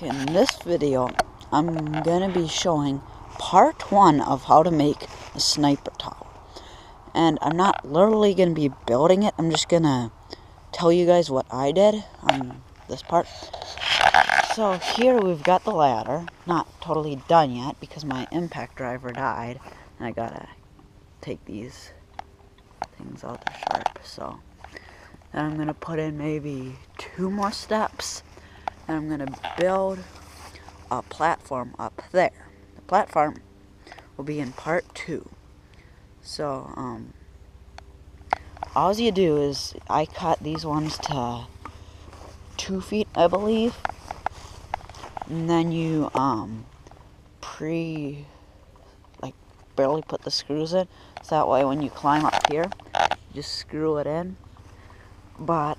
In this video, I'm gonna be showing part 1 of how to make a sniper tower. And I'm not literally gonna be building it, I'm just gonna tell you guys what I did on this part. So here we've got the ladder, not totally done yet because my impact driver died. And I gotta take these things out, they're sharp. So then I'm gonna put in maybe 2 more steps. And I'm gonna build a platform up there. The platform will be in part 2. So, all you do is, I cut these ones to 2 feet, I believe. And then you, barely put the screws in. So that way when you climb up here, you just screw it in. But